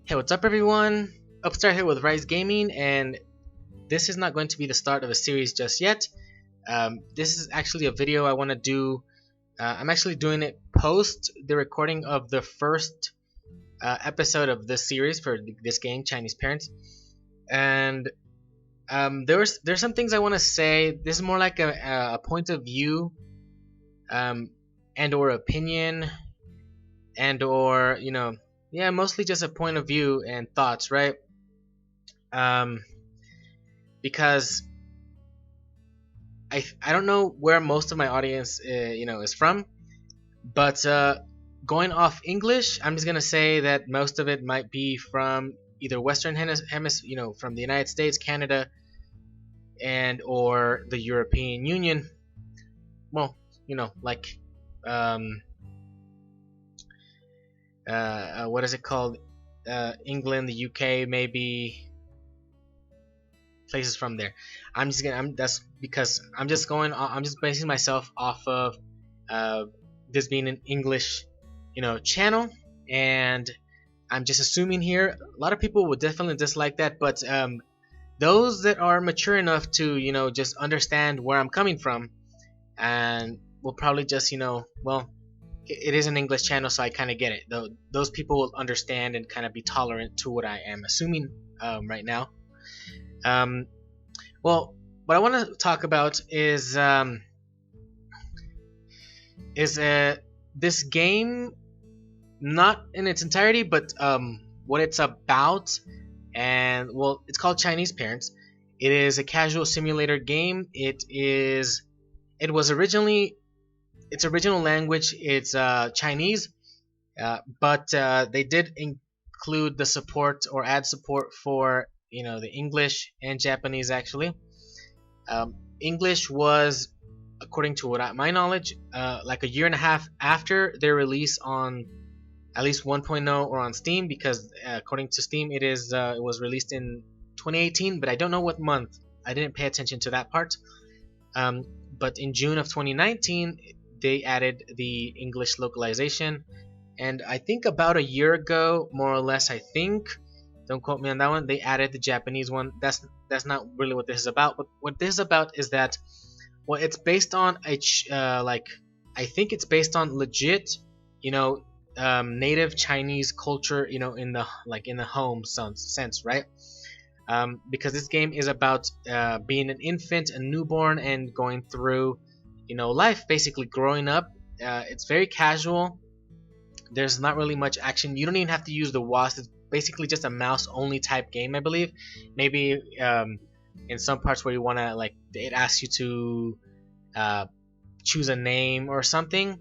Hey, what's up, everyone? Upstart here with RyXe Gaming, and this is not going to be the start of a series just yet. This is actually a video I want to do. I'm actually doing it post the recording of the first episode of this series for this game, Chinese Parents. And there's some things I want to say. This is more like a point of view, and or opinion, and or yeah, mostly just a point of view and thoughts, right? Um, because I don't know where most of my audience is from, but going off English, I'm just gonna say that most of it might be from either Western Hemisphere, from the United States, Canada, and or the European Union. Well, like um, what is it called? England, the UK, maybe places from there. That's because I'm just basing myself off of this being an English, channel, and I'm just assuming here a lot of people would definitely dislike that, but those that are mature enough to just understand where I'm coming from, and will probably just well, it is an English channel, so I kind of get it. Though those people will understand and kind of be tolerant to what I am assuming right now. Well, what I want to talk about is this game, not in its entirety, but what it's about. And well, it's called Chinese Parents. It is a casual simulator game. It was originally, its original language, it's Chinese, but they did include the support or add support for the English and Japanese actually. English was, according to my knowledge, like a year and a half after their release on at least 1.0 or on Steam, because according to Steam it was released in 2018, but I don't know what month. I didn't pay attention to that part. But in June of 2019 they added the English localization, and I think about a year ago, more or less, I think, don't quote me on that one, they added the Japanese one. That's not really what this is about. But what this is about is that, well, it's based on I think it's based on legit, native Chinese culture, in the home sense, right? Because this game is about being an infant, a newborn, and going through, life, basically growing up. It's very casual. There's not really much action. You don't even have to use the WASD. It's basically just a mouse only type game, I believe. Maybe in some parts where you want to, like, it asks you to choose a name or something.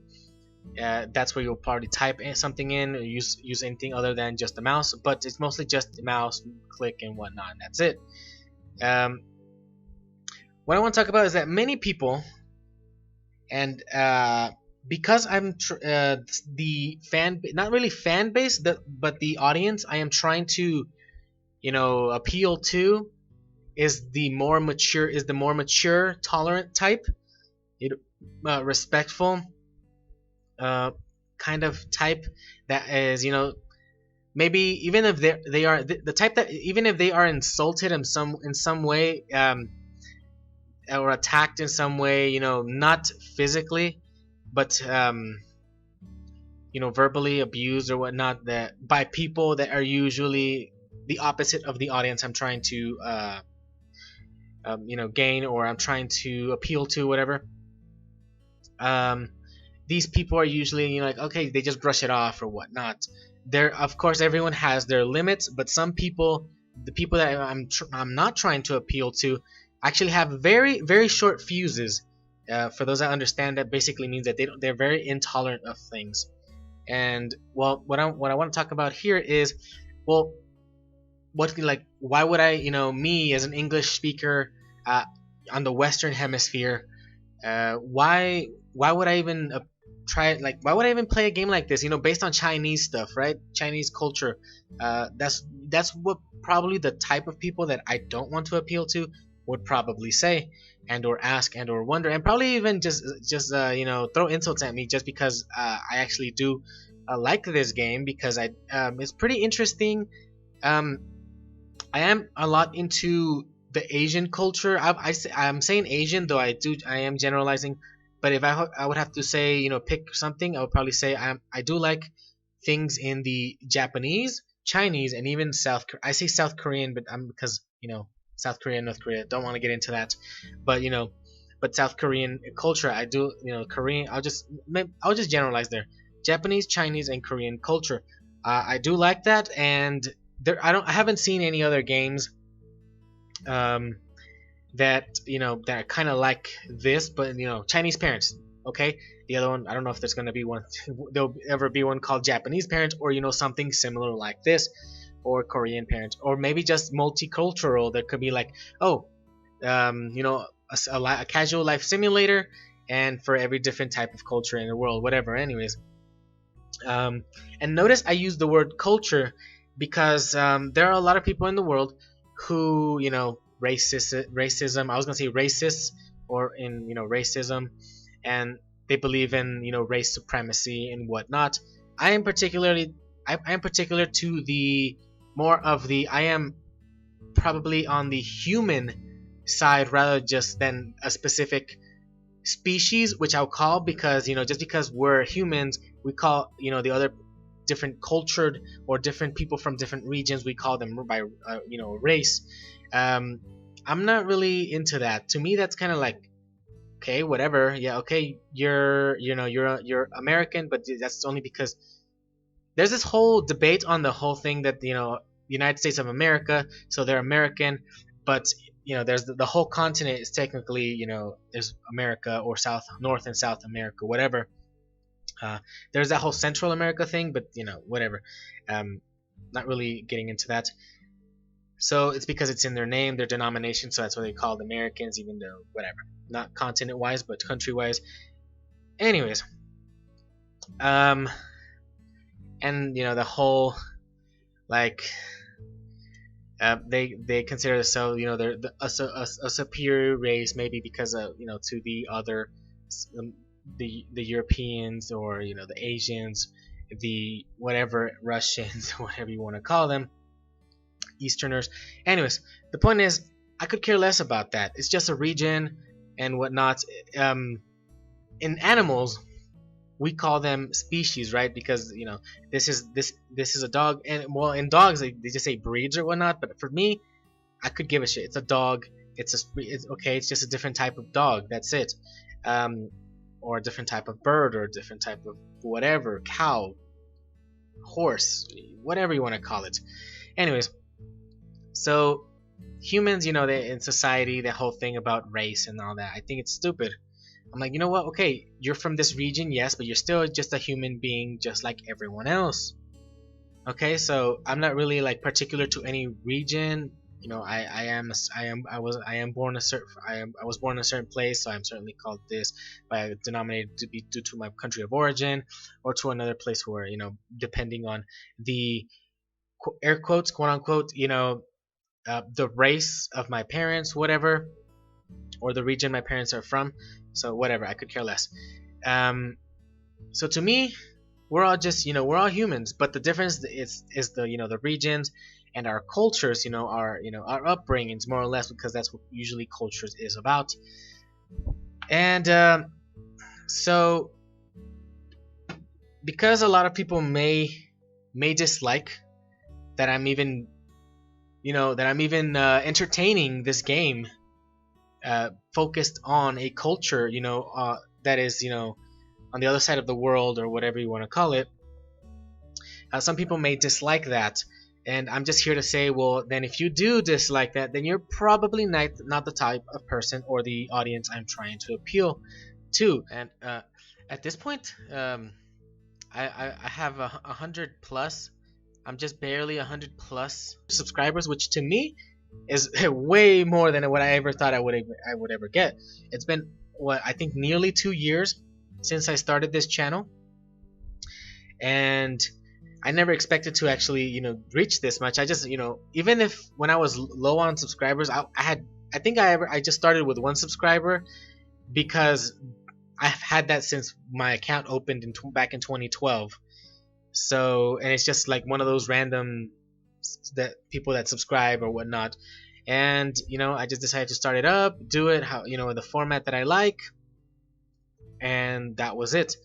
That's where you'll probably type something in, or use anything other than just a mouse. But it's mostly just mouse, click, and whatnot, and that's it. What I want to talk about is that many people, and because I'm the fan, not really fan base, but the audience I am trying to appeal to is the more mature, tolerant type, respectful kind of type, that is, maybe even if they are the type that, even if they are insulted in some way, or attacked in some way, not physically, but verbally abused or whatnot, that by people that are usually the opposite of the audience I'm trying to gain, or I'm trying to appeal to, whatever. These people are usually, like, okay, they just brush it off or whatnot. Of course, everyone has their limits, but some people, the people that I'm not trying to appeal to, actually have very, very short fuses. For those that understand, that basically means that they're very intolerant of things. And well, what I want to talk about here is, well, why would I, me as an English speaker on the Western Hemisphere, why would I even why would I even play a game like this, based on Chinese stuff, right? Chinese culture. That's what probably the type of people that I don't want to appeal to would probably say, and or ask, and or wonder, and probably even just throw insults at me, just because I actually do like this game, because it's pretty interesting. Um, I am a lot into the Asian culture. I'm saying Asian, though I am generalizing. But if I would have to say, pick something, I would probably say I do like things in the Japanese, Chinese, and even I say South Korean, but I'm because South Korea, North Korea. Don't want to get into that, but but South Korean culture, I do. Korean. I'll just generalize there. Japanese, Chinese, and Korean culture. I do like that, and I haven't seen any other games um, that that are kind of like this, but Chinese parents. Okay, the other one, I don't know if there's gonna be one. There'll ever be one called Japanese parents, or something similar like this, or Korean parents, or maybe just multicultural. That could be like, oh, a casual life simulator, and for every different type of culture in the world, whatever. Anyways, um, and notice I use the word culture because there are a lot of people in the world who, racism. I was gonna say racists, or in racism, and they believe in race supremacy and whatnot. I am particularly, I am particular to the more of the. I am probably on the human side rather just than a specific species, which I'll call, because just because we're humans, we call the other different cultured or different people from different regions, we call them by race. um, I'm not really into that. To me, that's kind of like, okay, whatever, yeah, okay, you're American, but that's only because there's this whole debate on the whole thing that United States of America, so they're American, but there's the whole continent is technically there's America, or North and South America, whatever. There's that whole Central America thing, but whatever. Um, not really getting into that. So it's because it's in their name, their denomination, so that's why they called Americans, even though whatever, not continent wise, but country wise. Anyways, um, and the whole like they consider themselves, they're a superior race, maybe because of to the other, um, the Europeans, or the Asians, the whatever, Russians, whatever you want to call them, Easterners. Anyways, the point is, I could care less about that. It's just a region and whatnot. In animals, we call them species, right? Because this is a dog, and well, in dogs they just say breeds or whatnot. But for me, I could give a shit. It's a dog. It's okay. It's just a different type of dog. That's it. Um, or a different type of bird, or a different type of whatever, cow, horse, whatever you want to call it. Anyways, so humans, they in society, the whole thing about race and all that, I think it's stupid. I'm like, you know what? Okay, you're from this region, yes, but you're still just a human being, just like everyone else. Okay, so I'm not really like particular to any region. I am born a certain I was born in a certain place, so I'm certainly called this by denominated to be due to my country of origin, or to another place where depending on the air quotes, quote unquote, the race of my parents, whatever, or the region my parents are from. So whatever, I could care less. Um, so to me, we're all just we're all humans, but the difference is the the regions and our cultures, our upbringings, more or less, because that's what usually cultures is about. And so because a lot of people may dislike that I'm even entertaining this game, focused on a culture, that is, on the other side of the world, or whatever you want to call it. Some people may dislike that, and I'm just here to say, well, then if you do dislike that, then you're probably not the type of person or the audience I'm trying to appeal to. And at this point, I have 100 plus. I'm just barely 100 plus subscribers, which to me is way more than what I ever thought I would ever get. It's been, what, I think nearly 2 years since I started this channel, and I never expected to actually reach this much. I just even if when I was low on subscribers, I just started with 1 subscriber, because I've had that since my account opened back in 2012. So, and it's just like one of those random that people that subscribe or whatnot. And I just decided to start it up, do it how in the format that I like, and that was it.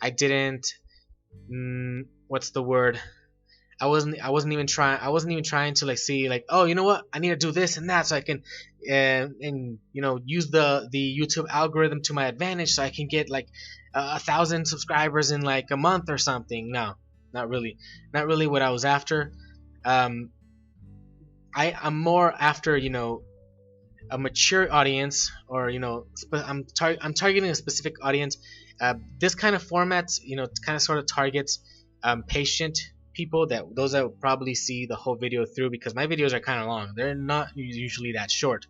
I didn't. What's the word? I wasn't even trying to like see like, oh, you know what, I need to do this and that so I can and use the YouTube algorithm to my advantage so I can get like 1,000 subscribers in like a month or something. No, not really what I was after. I'm more after a mature audience, or I'm targeting a specific audience. This kind of format kind of sort of targets patient people, those that will probably see the whole video through, because my videos are kind of long. They're not usually that short.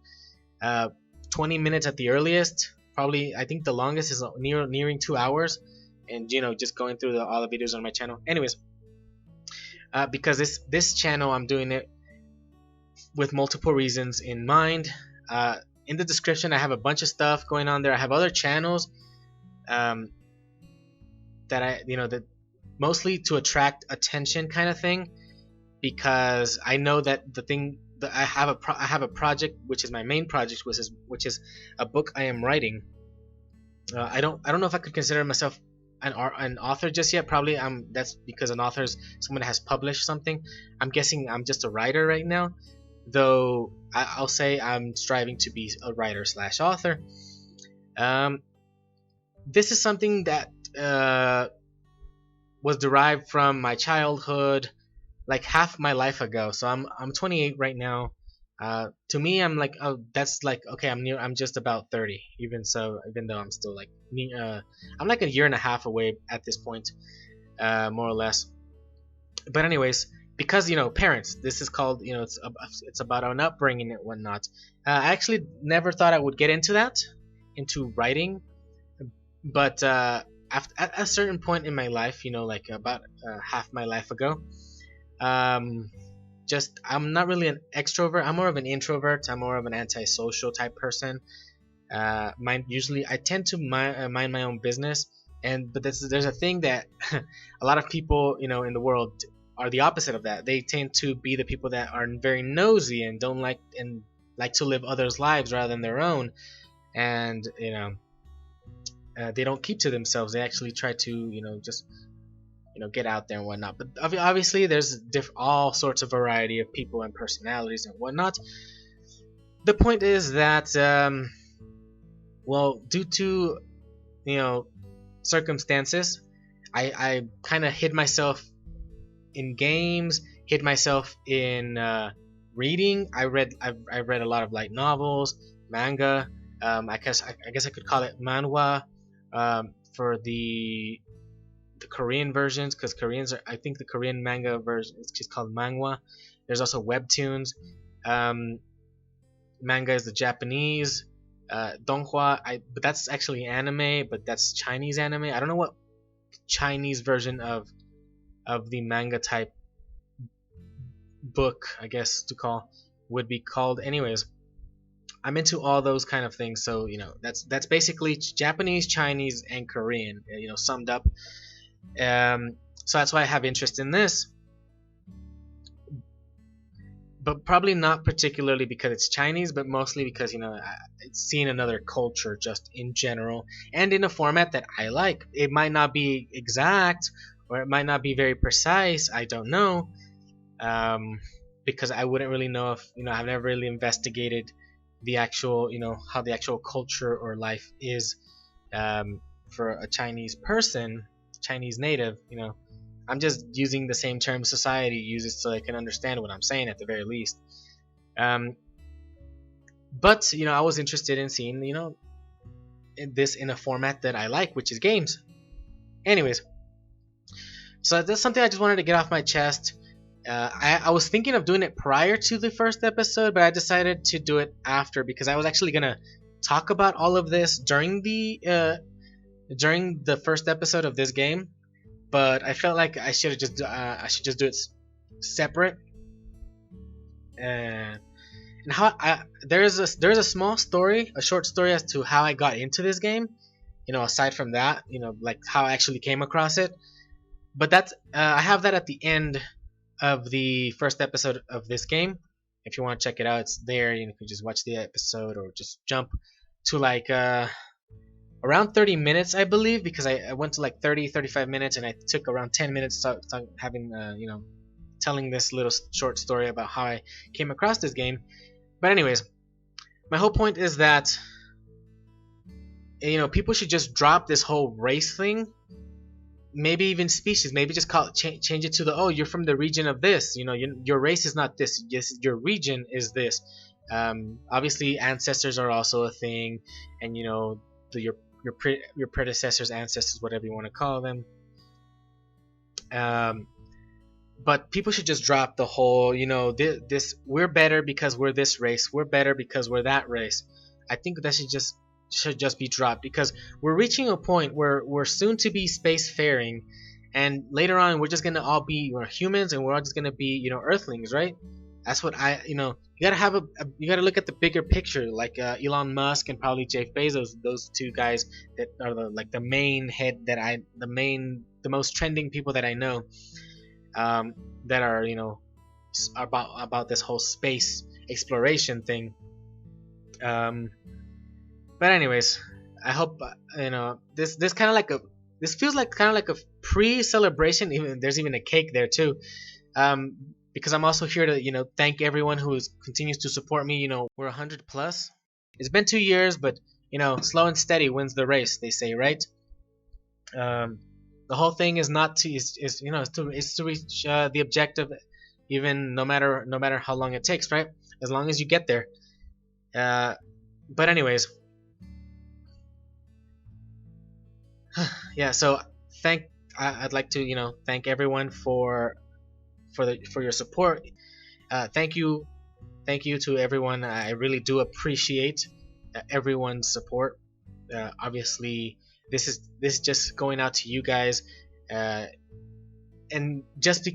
20 minutes at the earliest, probably. I think the longest is nearing 2 hours, and just going through all the videos on my channel. Anyways, because this channel, I'm doing it with multiple reasons in mind. In the description, I have a bunch of stuff going on there. I have other channels that that mostly to attract attention kind of thing, because I know that I have a project, which is my main project, which is a book I am writing. I don't know if I could consider myself an author just yet. Probably that's because an author is someone that has published something. I'm guessing I'm just a writer right now, though I'll say I'm striving to be a writer / author. This is something that was derived from my childhood, like half my life ago. So I'm 28 right now. To me, I'm like, oh, that's like, okay, I'm just about 30. Even though I'm still like I'm like a year and a half away at this point, more or less. But anyways, because parents, this is called, it's about an upbringing and whatnot. I actually never thought I would get into writing, but at a certain point in my life, like about half my life ago, I'm not really an extrovert. I'm more of an introvert. I'm more of an antisocial type person. Usually I tend to mind my own business, but there's a thing that a lot of people in the world are the opposite of that. They tend to be the people that are very nosy and don't like to live others' lives rather than their own, and they don't keep to themselves. They actually try to just get out there and whatnot. But obviously there's all sorts of variety of people and personalities and whatnot. The point is that due to circumstances, I kind of hid myself in games, hid myself in reading. I read a lot of light novels, manga. I guess I could call it manhwa for the Korean versions, because I think the Korean manga version is just called manhwa. There's also webtoons. Manga is the Japanese. Donghua, but that's actually anime, but that's Chinese anime. I don't know what Chinese version of the manga type book, I guess to call, would be called. Anyways, I'm into all those kind of things. So that's basically Japanese, Chinese, and Korean, summed up. So that's why I have interest in this, but probably not particularly because it's Chinese, but mostly because it's seeing another culture just in general, and in a format that I like. It might not be exact, or it might not be very precise. I don't know, because I wouldn't really know if I've never really investigated the actual how the actual culture or life is for a Chinese person, Chinese native. I'm just using the same term society uses so I can understand what I'm saying at the very least. But I was interested in seeing this in a format that I like, which is games. Anyways, so that's something I just wanted to get off my chest. I was thinking of doing it prior to the first episode, but I decided to do it after, because I was actually gonna talk about all of this during the first episode of this game, but I felt like I should just do it separate. And there's a small story, a short story as to how I got into this game. Aside from that, like how I actually came across it. But that's I have that at the end of the first episode of this game. If you want to check it out, it's there. You can just watch the episode or just jump to like around 30 minutes, I believe, because I went to like 30, 35 minutes, and I took around 10 minutes having, telling this little short story about how I came across this game. But anyways, my whole point is that, people should just drop this whole race thing. Maybe even species. Maybe just change it to you're from the region of this. Your race is not this. Yes, your region is this. Obviously, ancestors are also a thing, and your predecessors, ancestors, whatever you want to call them. But people should just drop the whole, this we're better because we're this race. We're better because we're that race. I think that should just be dropped, because we're reaching a point where we're soon to be spacefaring, and later on we're just gonna all be humans, and we're all just gonna be earthlings, right? That's what you gotta look at the bigger picture, like Elon Musk and probably Jeff Bezos, those two guys that are the main head the most trending people that I know, that are about this whole space exploration thing. But anyways, I hope this kind of like this feels like kind of like a pre-celebration. Even there's even a cake there too, because I'm also here to thank everyone who continues to support me. We're 100 plus. It's been 2 years, but slow and steady wins the race, they say, right? The whole thing is not to is to reach the objective, even no matter how long it takes, right? As long as you get there. But anyways. Yeah, so I'd like to thank everyone for your support. Thank you to everyone. I really do appreciate everyone's support. Obviously, this is just going out to you guys, and just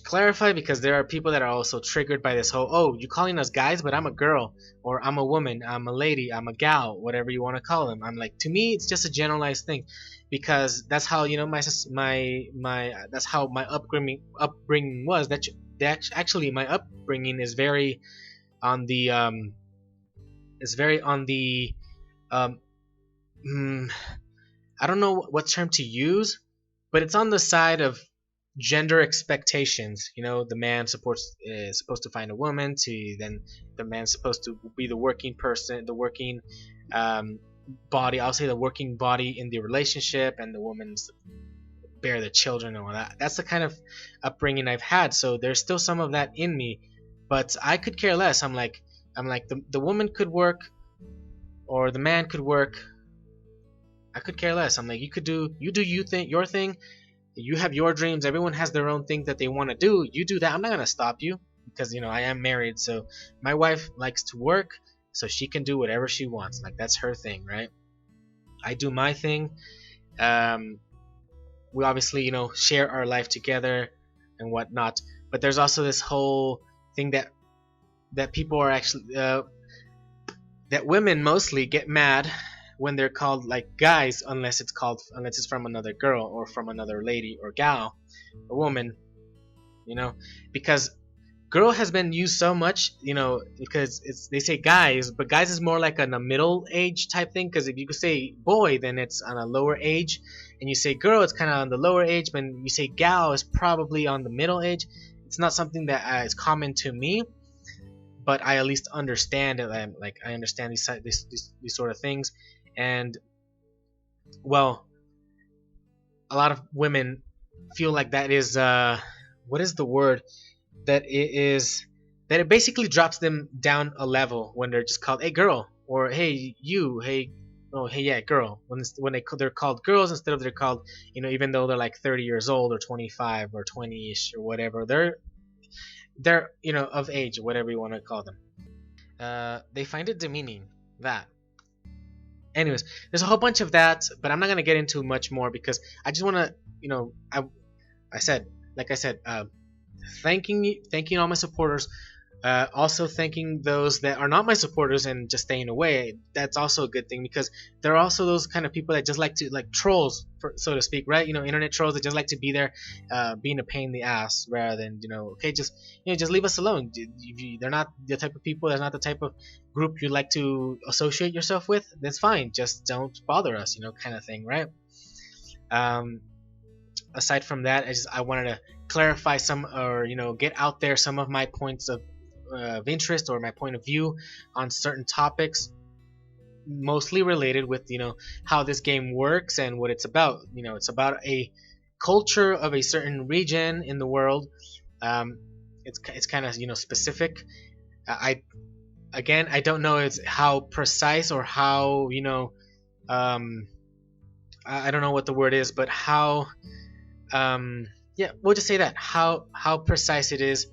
clarify, because there are people that are also triggered by this whole, you calling us guys, but I'm a girl, or I'm a woman, I'm a lady, I'm a gal, whatever you want to call them. I'm like, to me, it's just a generalized thing, because that's how my that's how my upbringing was. That actually my upbringing is very on the I don't know what term to use, but it's on the side of gender expectations. The man is supposed to find a woman, then the man's supposed to be the working person, the working body. I'll say the working body in the relationship, and the woman's bear the children and all that. That's the kind of upbringing I've had. So there's still some of that in me, but I could care less. I'm like the woman could work, or the man could work. I could care less. I'm like, you do your thing. You have your dreams. Everyone has their own thing that they want to do. You do that. I'm not gonna stop you, because I am married. So my wife likes to work, so she can do whatever she wants. Like, that's her thing, right? I do my thing. We obviously share our life together and whatnot. But there's also this whole thing that people are actually that women mostly get mad when they're called like guys, unless it's from another girl, or from another lady or gal or woman, because girl has been used so much, because they say guys, but guys is more like on a middle age type thing, because if you could say boy, then it's on a lower age, and you say girl, it's kind of on the lower age, but you say gal, is probably on the middle age. It's not something that is common to me, but I at least understand it. I understand these sort of things. And, well, a lot of women feel like that is what is the word, that it basically drops them down a level when they're just called, hey girl, or hey you, hey, oh hey yeah girl, when they're called girls, instead of they're called, even though they're like 30 years old, or 25 or 20ish or whatever, they're of age, or whatever you want to call them. They find it demeaning. That Anyways, there's a whole bunch of that, but I'm not gonna get into much more, because I just want to, thanking all my supporters Also thanking those that are not my supporters and just staying away. That's also a good thing, because there are also those kind of people that just like to, like trolls, so to speak, right? Internet trolls that just like to be there, being a pain in the ass, rather than, okay, just just leave us alone. If they're not the type of people, they're not the type of group you like to associate yourself with, that's fine. Just don't bother us, kind of thing, right? Um, Aside from that, I wanted to clarify some, or get out there some of my points of interest, or my point of view on certain topics, mostly related with how this game works and what it's about. It's about a culture of a certain region in the world. Um, it's kind of specific. I Again, I don't know it's how precise, or how um, I don't know what the word is, but how yeah, we'll just say that how precise it is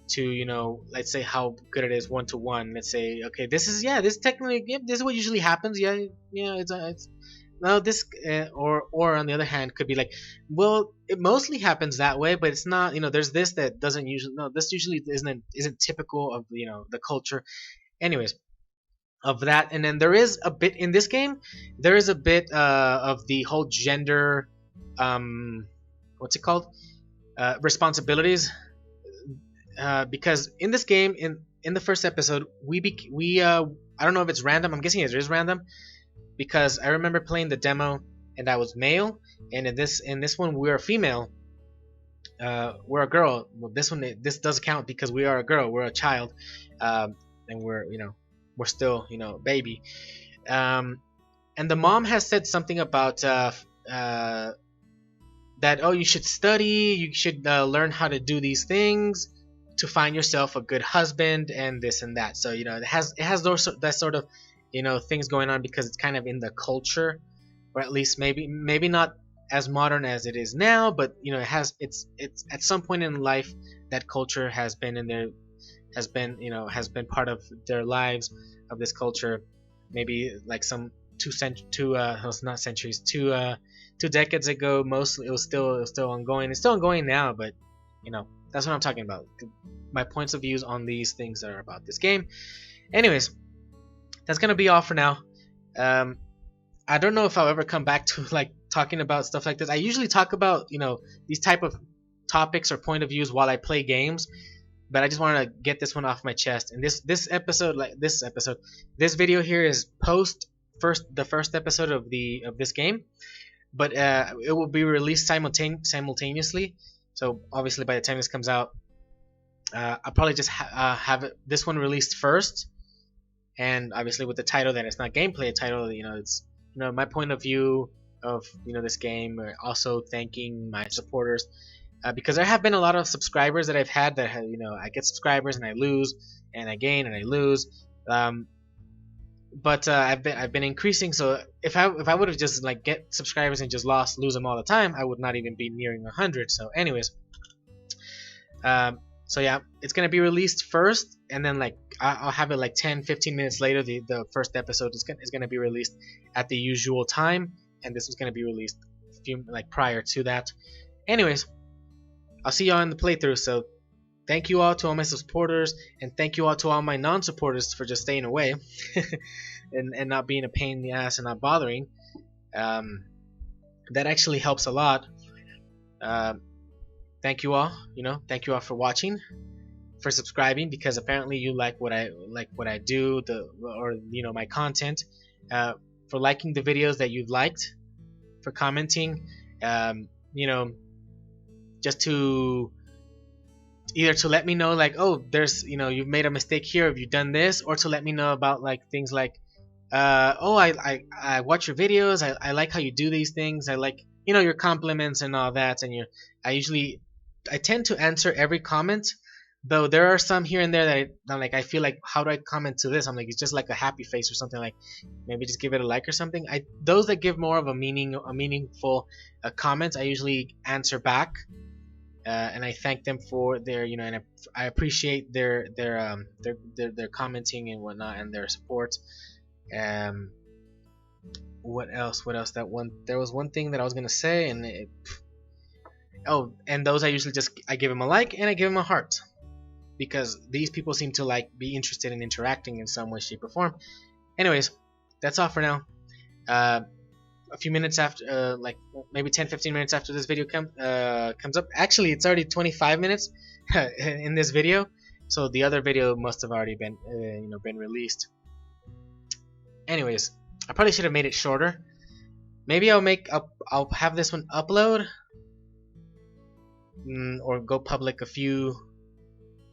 to, let's say how good it is 1-to-1. Let's say, okay, this is, yeah, this technically, yeah, this is what usually happens. Yeah, yeah, it's no, this, or on the other hand, could be like, well, it mostly happens that way, but it's not. There's this that doesn't usually. No, this usually isn't typical of the culture. Anyways, of that. And then there is a bit in this game. There is a bit of the whole gender, what's it called? Responsibilities. Because in this game, in the first episode, we I don't know if it's random. I'm guessing it is random, because I remember playing the demo and I was male, and in this one we're a female. We're a girl. Well, this does count because we are a girl. We're a child, and we're still baby. And the mom has said something about that, oh, you should study, you should learn how to do these things to find yourself a good husband, and this and that. So it has those, that sort of things going on, because it's kind of in the culture, or at least maybe not as modern as it is now, but it's at some point in life that culture has been in there, has been part of their lives, of this culture. Maybe like some not centuries, 2 decades ago. Mostly, it was still ongoing. It's still ongoing now, but that's what I'm talking about. My points of views on these things that are about this game. Anyways, that's gonna be all for now. I don't know if I'll ever come back to like talking about stuff like this. I usually talk about these type of topics or point of views while I play games, but I just wanted to get this one off my chest. And this video here is the first episode of this game, but it will be released simultaneously. So obviously, by the time this comes out, I'll probably just have this one released first, and obviously with the title that it's not gameplay title. It's my point of view of this game. Also thanking my supporters. Because there have been a lot of subscribers that I've had that have, I get subscribers and I lose, and I gain and I lose. But I've been increasing. So if I would have just like get subscribers and just lose them all the time, I would not even be nearing 100. So anyways, so yeah, it's gonna be released first, and then like I'll have it like 10-15 minutes later. The first episode is gonna be released at the usual time, and this was gonna be released prior to that. Anyways, I'll see y'all in the playthrough. So thank you all to all my supporters, and thank you all to all my non-supporters for just staying away and not being a pain in the ass and not bothering. That actually helps a lot. Thank you all. Thank you all for watching, for subscribing, because apparently you like what I do, or my content. For liking the videos that you've liked, for commenting. Just to either to let me know like, oh, there's you've made a mistake here, have you done this, or to let me know about like things like oh, I watch your videos, I like how you do these things, I like your compliments and all that. And I tend to answer every comment, though there are some here and there that I'm like, I feel like, how do I comment to this? I'm like, it's just like a happy face or something, like maybe just give it a like or something. Those that give more of a meaningful comments, I usually answer back. And I thank them for their, and I appreciate their commenting and whatnot, and their support. What else? There was one thing that I was gonna say, and and those I usually I give them a like and I give them a heart. because these people seem to like be interested in interacting in some way, shape, or form. Anyways, that's all for now. A few minutes after, like maybe 10-15 minutes after this video comes up. Actually, it's already 25 minutes in this video, so the other video must have already been been released. Anyways, I probably should have made it shorter. Maybe I'll have this one upload or go public a few,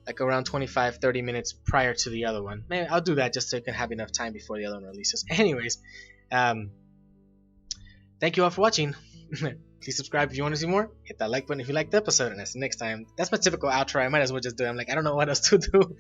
like around 25-30 minutes prior to the other one. Maybe I'll do that just so you can have enough time before the other one releases. Anyways, thank you all for watching. Please subscribe if you want to see more. Hit that like button if you liked the episode, and that's the next time. That's my typical outro. I might as well just do it. I'm like, I don't know what else to do.